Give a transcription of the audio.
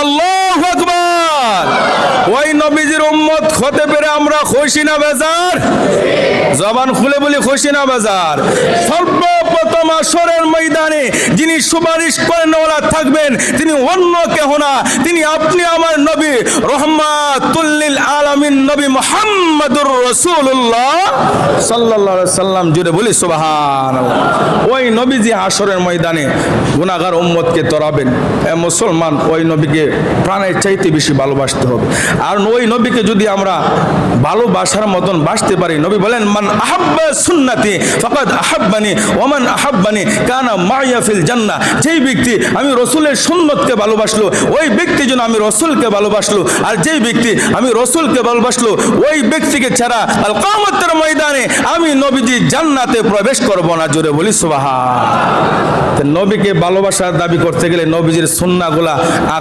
আল্লাহু আকবার। ওই নবীজির উম্মত হতে পেরে আমরা খুশি না বেজার? জবান খুলে বলি খুশি না বেজার? সর্বপ্রথম আসরের ময়দানে যিনি সুপারিশ করেন ওরা থাকবেন, তিনি অন্য কেহ না, তিনি আপনি আমার নবী রহমাতুল লিল আলামিন নবী মুহাম্মদুর রাসূলুল্লাহ সাল্লাল্লাহু আলাইহি সাল্লাম। জুড়ে বলি সুবহানাল্লাহ। ওই নবীজি আসরের ময়দানে গুনাহগার উম্মতকে তরাবেন। এ মুসলমান, ওই নবীকে প্রাণের চাইতে বেশি ভালোবাসতে হবে। আর ওই নবীকে যদি আমরা ভালোবাসার মতন বাসতে পারি, নবী বলেন মান আহাব্বা সুন্নতি ফাকাদ আহাব্বানি ওয়া মান আহাব্বানি কানা মাইয়া ফিল জান্নাহ। যেই ব্যক্তি আমি রাসূলের সুন্নতকে ভালোবাসলো, ওই ব্যক্তি যেন আমি রাসূলকে ভালোবাসলো, আর যেই ব্যক্তি আমি রাসূলকে ভালোবাসলো, ওই ব্যক্তিকে ছাড়া আল কিয়ামতের ময়দানে আমি নবীজি জান্নাতে প্রবেশ করব না। জোরে বলি সুবহান। নবীকে ভালোবাসার দাবি করতে গেলে নবীজির সুন্নাহগুলা